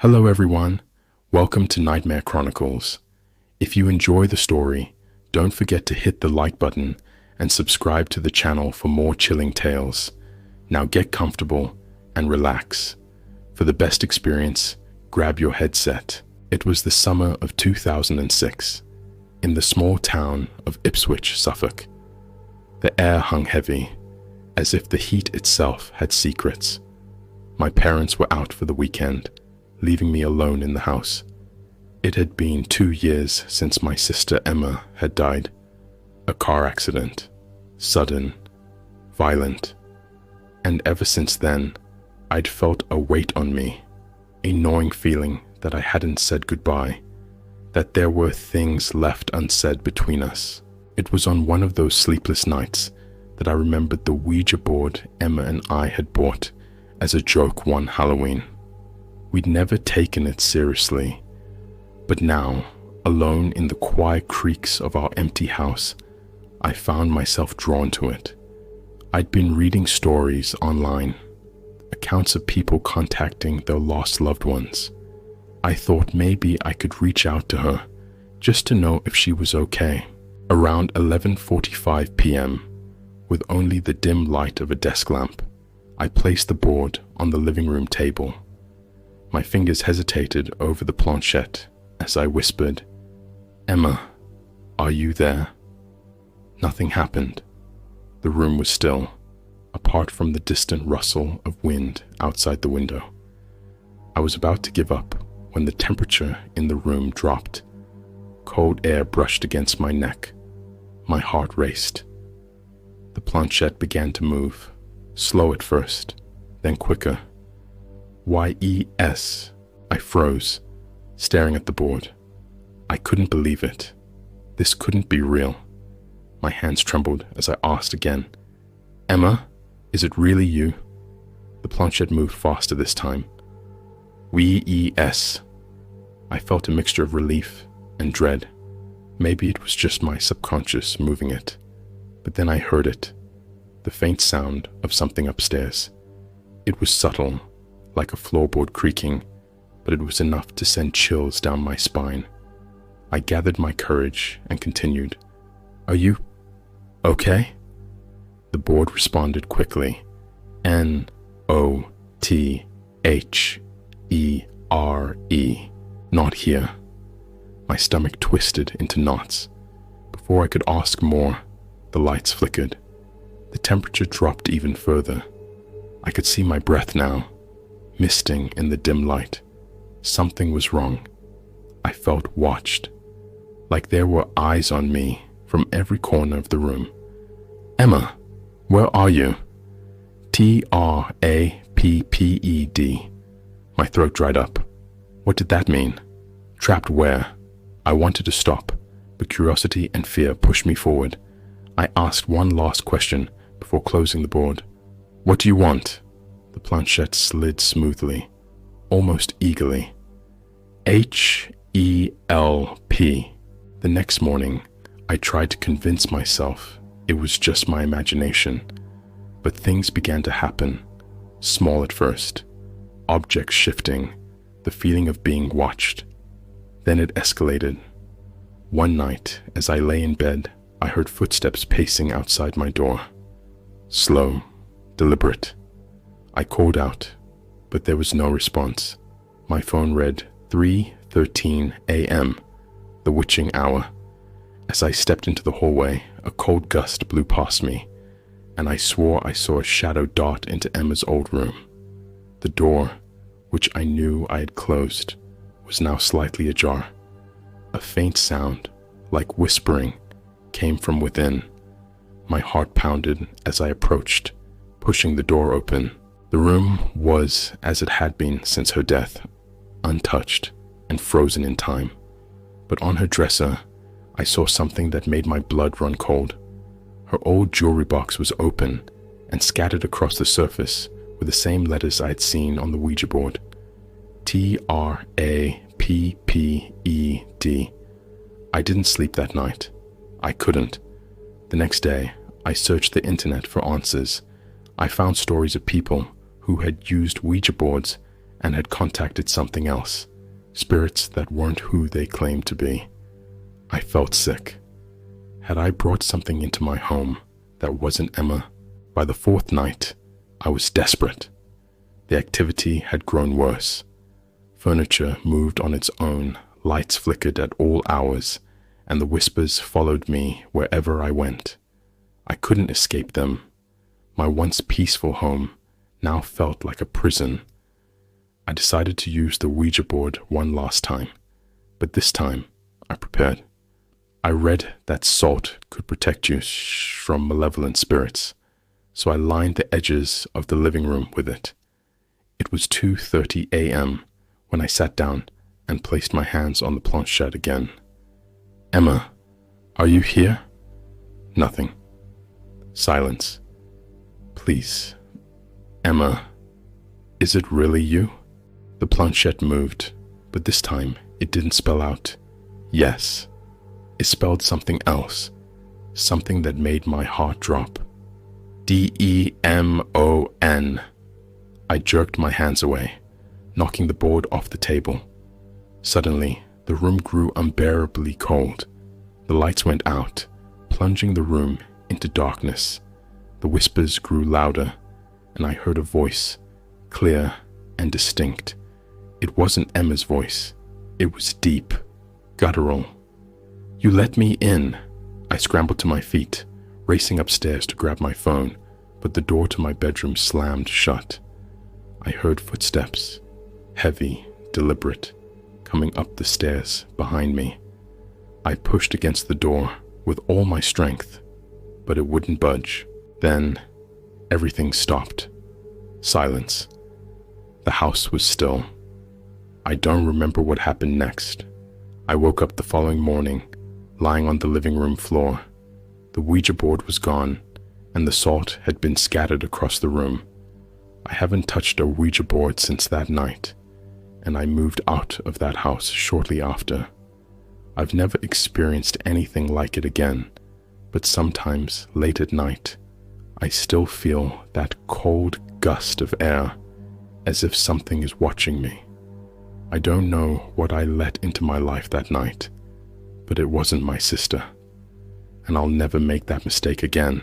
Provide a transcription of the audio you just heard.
Hello everyone, welcome to Nightmare Chronicles. If you enjoy the story, don't forget to hit the like button and subscribe to the channel for more chilling tales. Now get comfortable and relax. For the best experience, grab your headset. It was the summer of 2006, in the small town of Ipswich, Suffolk. The air hung heavy, as if the heat itself had secrets. My parents were out for the weekend, leaving me alone in the house. It had been 2 years since my sister Emma had died. A car accident, sudden, violent. And ever since then, I'd felt a weight on me, a gnawing feeling that I hadn't said goodbye, that there were things left unsaid between us. It was on one of those sleepless nights that I remembered the Ouija board Emma and I had bought as a joke one Halloween. We'd never taken it seriously, but now, alone in the quiet creaks of our empty house, I found myself drawn to it. I'd been reading stories online, accounts of people contacting their lost loved ones. I thought maybe I could reach out to her, just to know if she was okay. Around 11:45 p.m., with only the dim light of a desk lamp, I placed the board on the living room table. My fingers hesitated over the planchette as I whispered, "Emma, are you there?" Nothing happened. The room was still, apart from the distant rustle of wind outside the window. I was about to give up when the temperature in the room dropped. Cold air brushed against my neck. My heart raced. The planchette began to move, slow at first, then quicker. "YES." I froze, staring at the board. I couldn't believe it. This couldn't be real. My hands trembled as I asked again, "Emma, is it really you?" The planchette moved faster this time. "YES." I felt a mixture of relief and dread. Maybe it was just my subconscious moving it. But then I heard it, the faint sound of something upstairs. It was subtle, like a floorboard creaking, but it was enough to send chills down my spine. I gathered my courage and continued, "Are you okay?" The board responded quickly, "NOTHERE, not here." My stomach twisted into knots. Before I could ask more, the lights flickered. The temperature dropped even further. I could see my breath now, misting in the dim light. Something was wrong. I felt watched, like there were eyes on me from every corner of the room. "Emma, where are you?" TRAPPED. My throat dried up. What did that mean? Trapped where? I wanted to stop, but curiosity and fear pushed me forward. I asked one last question before closing the board. "What do you want?" The planchette slid smoothly, almost eagerly. HELP. The next morning, I tried to convince myself it was just my imagination, but things began to happen, small at first, objects shifting, the feeling of being watched. Then it escalated. One night, as I lay in bed, I heard footsteps pacing outside my door. Slow, deliberate. I called out, but there was no response. My phone read 3:13 a.m., the witching hour. As I stepped into the hallway, a cold gust blew past me, and I swore I saw a shadow dart into Emma's old room. The door, which I knew I had closed, was now slightly ajar. A faint sound, like whispering, came from within. My heart pounded as I approached, pushing the door open. The room was as it had been since her death, untouched and frozen in time. But on her dresser, I saw something that made my blood run cold. Her old jewelry box was open, and scattered across the surface were the same letters I had seen on the Ouija board. TRAPPED. I didn't sleep that night. I couldn't. The next day, I searched the internet for answers. I found stories of people who had used Ouija boards and had contacted something else, spirits that weren't who they claimed to be. I felt sick. Had I brought something into my home that wasn't Emma? By the fourth night, I was desperate. The activity had grown worse. Furniture moved on its own, lights flickered at all hours, and the whispers followed me wherever I went. I couldn't escape them. My once peaceful home now felt like a prison. I decided to use the Ouija board one last time, but this time I prepared. I read that salt could protect you from malevolent spirits, so I lined the edges of the living room with it. It was 2:30 a.m. when I sat down and placed my hands on the planchette again. "Emma, are you here?" Nothing. Silence. "Please, Emma, is it really you?" The planchette moved, but this time it didn't spell out yes. It spelled something else, something that made my heart drop. DEMON. I jerked my hands away, knocking the board off the table. Suddenly, the room grew unbearably cold. The lights went out, plunging the room into darkness. The whispers grew louder, and I heard a voice, clear and distinct. It wasn't Emma's voice. It was deep, guttural. "You let me in." I scrambled to my feet, racing upstairs to grab my phone, but the door to my bedroom slammed shut. I heard footsteps, heavy, deliberate, coming up the stairs behind me. I pushed against the door with all my strength, but it wouldn't budge. Then, everything stopped. Silence. The house was still. I don't remember what happened next. I woke up the following morning, lying on the living room floor. The Ouija board was gone, and the salt had been scattered across the room. I haven't touched a Ouija board since that night, and I moved out of that house shortly after. I've never experienced anything like it again, but sometimes late at night, I still feel that cold gust of air, as if something is watching me. I don't know what I let into my life that night, but it wasn't my sister, and I'll never make that mistake again.